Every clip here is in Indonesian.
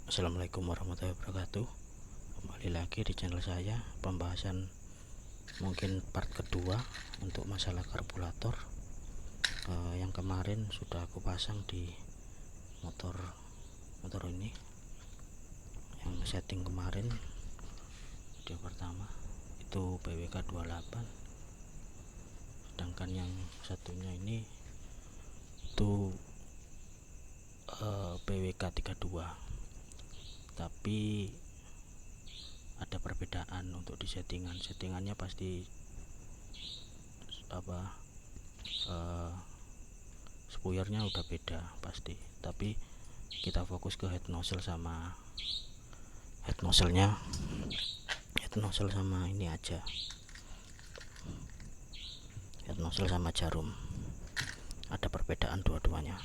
Assalamualaikum warahmatullahi wabarakatuh. Kembali lagi di channel saya, pembahasan mungkin part kedua untuk masalah karburator. Yang kemarin sudah aku pasang di motor ini, yang setting kemarin video pertama itu PWK 28, sedangkan yang satunya ini itu PWK 32, tapi ada perbedaan untuk di settingannya pasti spoilernya udah beda pasti, tapi kita fokus ke head nozzle sama ini aja, head nozzle sama jarum. Ada perbedaan dua-duanya.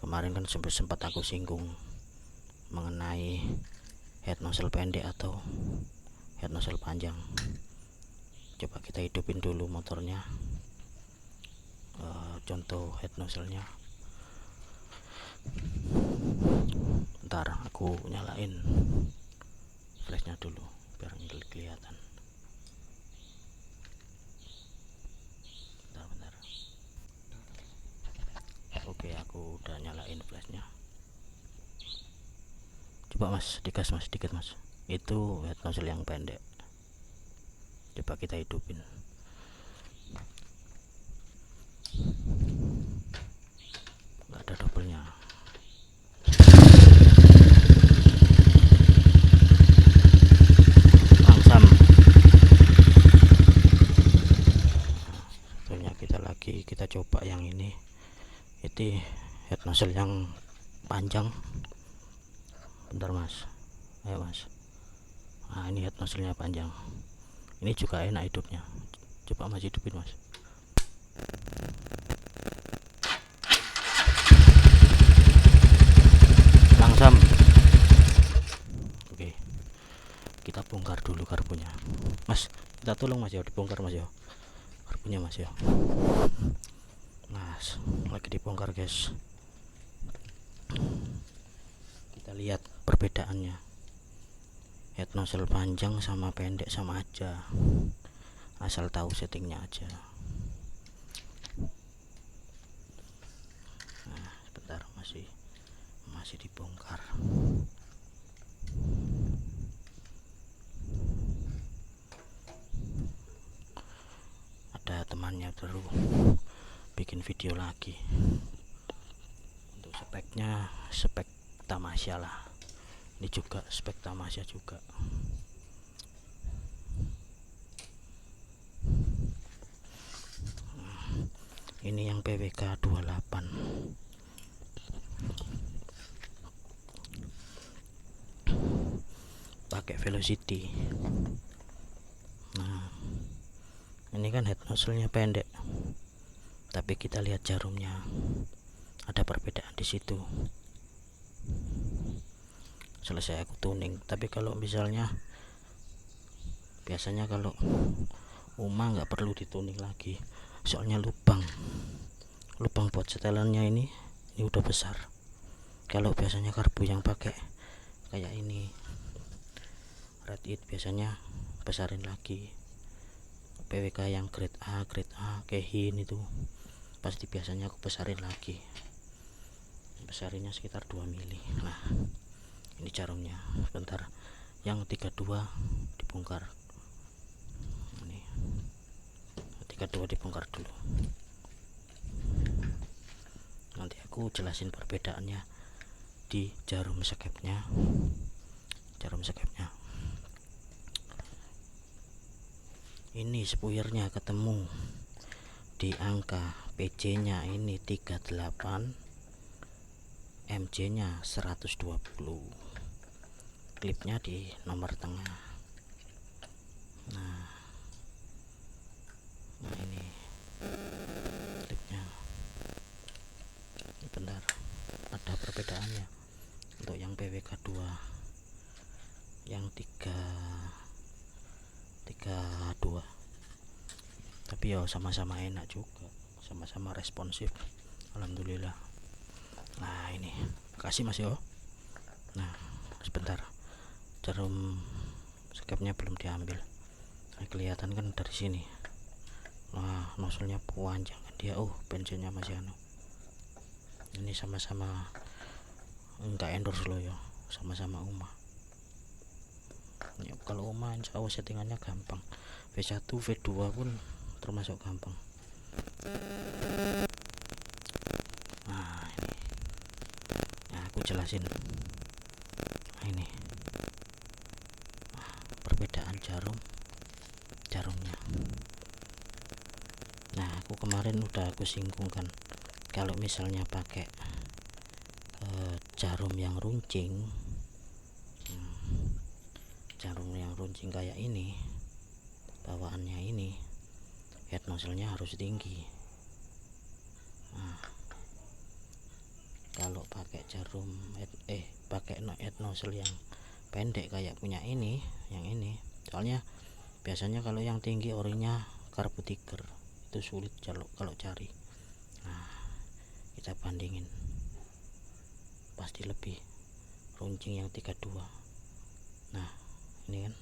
Kemarin kan sempat aku singgung mengenai head nozzle pendek atau head nozzle panjang. Coba kita hidupin dulu motornya. Contoh head nozzle-nya, ntar aku nyalain flashnya dulu biar kelihatan. Bentar. Oke, aku udah nyalain flashnya. Coba mas, digas mas, dikit mas. Itu head nozzle yang pendek. Coba kita hidupin. Nggak ada doublenya. Langsam. Tentunya kita coba yang ini. Itu head nozzle yang panjang. Bentar mas. Ayo mas. Nah, ini head nozzle-nya panjang. Ini juga enak hidupnya. Coba mas hidupin mas. Langsam. Oke, kita bongkar dulu karbunya mas. Kita tolong mas ya, dibongkar mas ya karbunya mas ya. Mas, lagi dibongkar guys. Kita lihat perbedaannya. Head nozzle panjang sama pendek sama aja, asal tahu settingnya aja. Nah, sebentar, masih dibongkar. Ada temannya baru bikin video lagi. Untuk speknya spek Tamasya lah. Ini juga spek Tamasya juga. Ini yang PWK 28. Pakai velocity. Nah, ini kan head nozzle-nya pendek, tapi kita lihat jarumnya ada perbedaan di situ. Selesai aku tuning. Tapi kalau misalnya biasanya kalau Uma nggak perlu dituning lagi, soalnya lubang buat setelannya ini udah besar. Kalau biasanya karbu yang pakai kayak ini Red It biasanya besarin lagi. PWK yang grade A Kehin itu pasti biasanya aku besarin lagi, besarinnya sekitar 2 mili. Nah, ini jarumnya. Bentar, yang 32 dibongkar. Ini 32 dibongkar dulu, nanti aku jelasin perbedaannya di jarum skepnya. Ini spoilernya ketemu di angka PJ nya ini 38, MJ nya 120, klipnya di nomor tengah. Nah ini klipnya. Bentar, ada perbedaannya untuk yang PWK 2, yang 32, tapi ya sama-sama enak juga, sama-sama responsif, alhamdulillah. Nah ini, kasih mas yo. Nah, sebentar, jarum skepnya belum diambil. Nah, kelihatan kan dari sini. Nah, nozzle-nya panjang kan dia. Oh, bensinnya masih anu. Ini sama-sama enggak endorse lo ya, sama-sama UMA ya. Kalau UMA insya Allah settingannya gampang, V1 V2 pun termasuk gampang. Nah ini, nah aku jelasin. Nah ini perbedaan jarumnya. Nah aku kemarin udah aku singgung kan, kalau misalnya pakai jarum yang runcing, jarum yang runcing kayak ini, bawaannya ini head nozzle-nya harus tinggi. Nah, kalau pakai jarum pakai head nozzle yang pendek kayak punya ini, yang ini, soalnya biasanya kalau yang tinggi orinya karbu tiger, itu sulit kalau cari. Nah, kita bandingin, pasti lebih runcing yang 32. Nah ini kan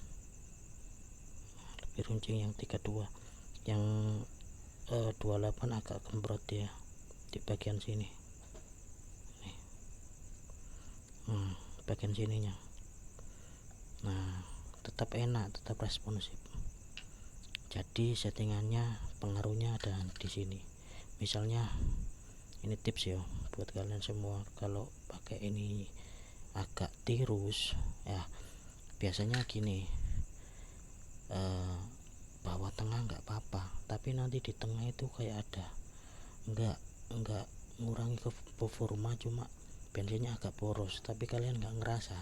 lebih runcing yang 32, yang 28 agak gembrot ya di bagian sini nih. Bagian sininya. Nah tetap enak, tetap responsif. Jadi settingannya pengaruhnya ada di sini. Misalnya ini tips ya buat kalian semua, kalau pakai ini agak tirus ya, biasanya gini, bawah tengah nggak apa-apa, tapi nanti di tengah itu kayak ada nggak ngurangi ke performa, cuma bensinnya agak boros, tapi kalian nggak ngerasa.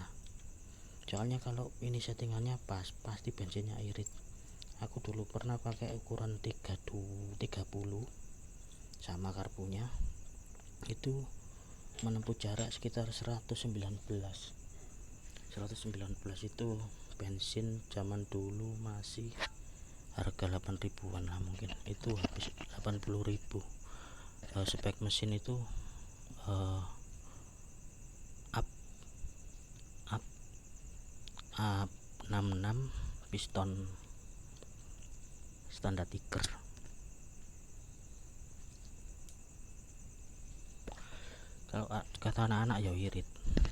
Soalnya kalau ini settingannya pas, pasti bensinnya irit. Aku dulu pernah pakai ukuran 30 sama karbunya, itu menempuh jarak sekitar 119 itu bensin zaman dulu masih harga 8 ribuan lah, mungkin itu habis 80.000. Spek mesin itu up 66 piston standar tiger. Kalau kata anak-anak ya irit,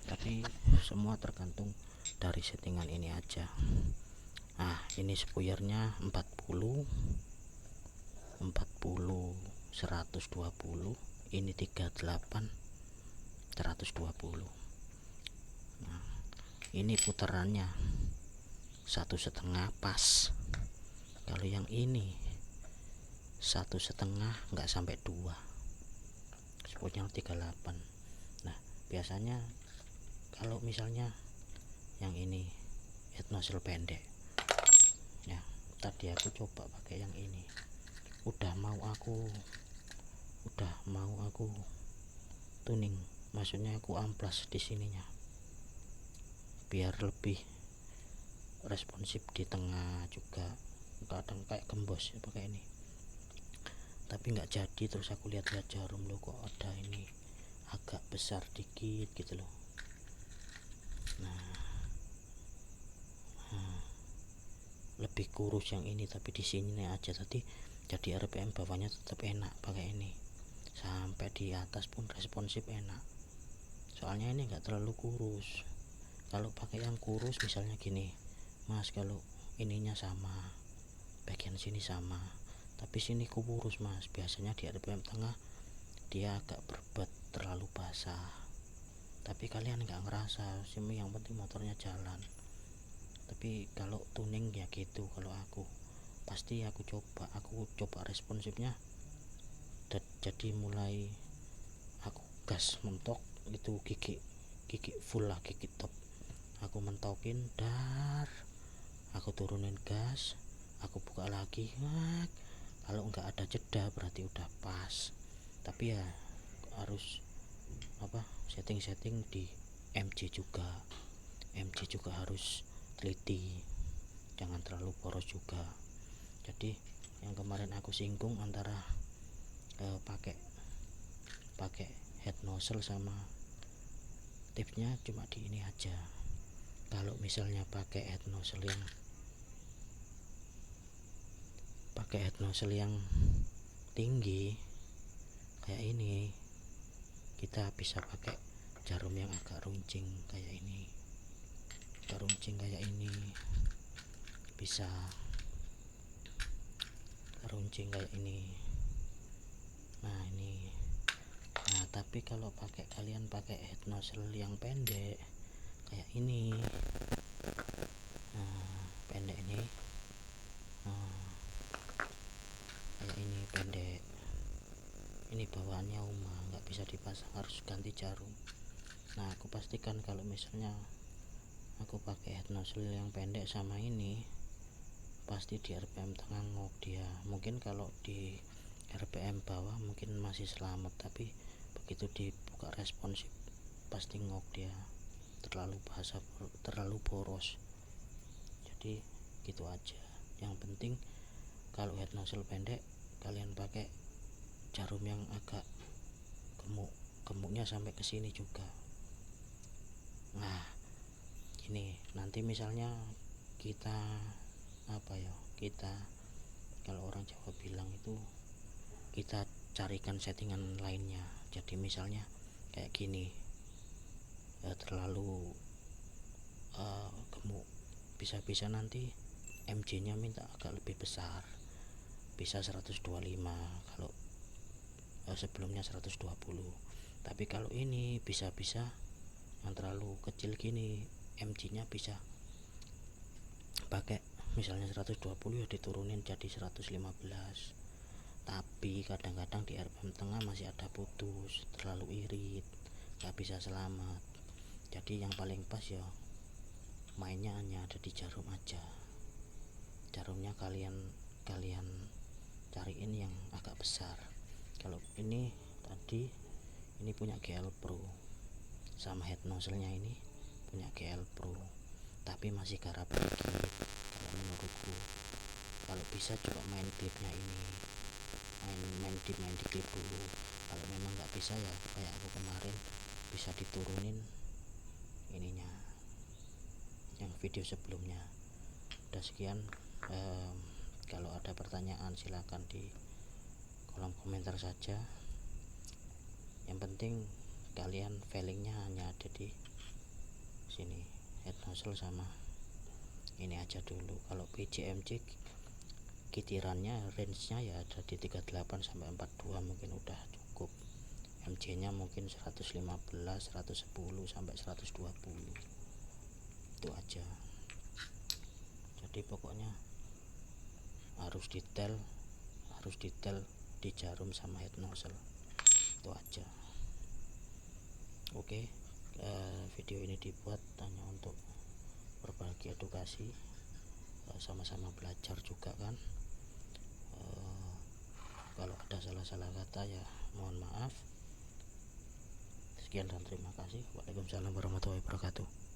tapi semua tergantung dari settingan ini aja. Nah ini spoilernya 40 120, ini 38 120. Nah ini putarannya 1,5 pas. Kalau yang ini 1,5 nggak sampai 2, spotnya 38. Nah biasanya kalau misalnya yang ini head nozzle pendek ya, tadi aku coba pakai yang ini, udah mau aku tuning, maksudnya aku amplas di sininya biar lebih responsif di tengah juga. Kadang kayak gembos ya pakai ini, tapi nggak jadi. Terus aku lihat-lihat jarum lo kok ada ini agak besar dikit gitu loh. Nah, lebih kurus yang ini, tapi di sini aja tadi, jadi RPM bawahnya tetap enak pakai ini, sampai di atas pun responsif enak. Soalnya ini enggak terlalu kurus. Kalau pakai yang kurus misalnya gini, Mas, kalau ininya sama, bagian sini sama, tapi sini kurus Mas, biasanya di RPM tengah dia agak berbuat terlalu basah, tapi kalian nggak ngerasa sih, yang penting motornya jalan. Tapi kalau tuning ya gitu, kalau aku pasti aku coba responsifnya. Jadi mulai aku gas mentok itu gigi full lah, gigi top aku mentokin, aku turunin gas, aku buka lagi. Kalau nggak ada jeda berarti udah pas. Tapi ya harus setting di MJ juga harus teliti, jangan terlalu boros juga. Jadi yang kemarin aku singgung antara pakai head nozzle sama tipsnya cuma di ini aja. Kalau misalnya pakai head nozzle yang tinggi kayak ini, kita bisa pakai jarum yang agak runcing kayak ini, bisa runcing kayak ini. Nah tapi kalau kalian pakai head nozzle yang pendek kayak ini, pendek ini, kayak ini pendek, ini bawaannya Uma, nggak bisa dipasang, harus ganti jarum. Nah aku pastikan kalau misalnya aku pakai head nozzle yang pendek sama ini, pasti di RPM tengah ngok dia. Mungkin kalau di RPM bawah mungkin masih selamat, tapi begitu dibuka responsif pasti ngok dia, terlalu boros. Jadi gitu aja. Yang penting kalau head nozzle pendek kalian pakai jarum yang agak gemuknya sampai ke sini juga. Nah ini nanti misalnya kita kalau orang Jawa bilang itu, kita carikan settingan lainnya. Jadi misalnya kayak gini, terlalu gemuk, bisa nanti MJ nya minta agak lebih besar, bisa 125 kalau sebelumnya 120. Tapi kalau ini bisa yang terlalu kecil gini, MJ nya bisa pakai misalnya 120 ya diturunin jadi 115. Tapi kadang-kadang di RPM tengah masih ada putus, terlalu irit, nggak bisa selamat. Jadi yang paling pas ya mainnya hanya ada di jarum aja. Jarumnya kalian cariin yang agak besar. Kalau ini tadi ini punya GL Pro, sama head nozzle nya ini punya GL Pro, tapi masih garap dikit kalau menurutku. Kalau bisa coba main clipnya ini, main di clip dulu. Kalau memang nggak bisa ya kayak aku kemarin, bisa diturunin ininya yang video sebelumnya. Udah sekian. Kalau ada pertanyaan silakan di kolom komentar saja. Yang penting kalian feelingnya hanya ada di sini, head nozzle sama ini aja dulu. Kalau PJMC kitirannya range nya ya ada di 38 sampai 42 mungkin udah cukup. MJ nya mungkin 115, 110 sampai 120, itu aja. Jadi pokoknya harus detail di jarum sama head nozzle, itu aja. Oke, video ini dibuat hanya untuk berbagi edukasi, sama-sama belajar juga kan. Kalau ada salah-salah kata ya mohon maaf. Sekian dan terima kasih. Waalaikumsalam warahmatullahi wabarakatuh.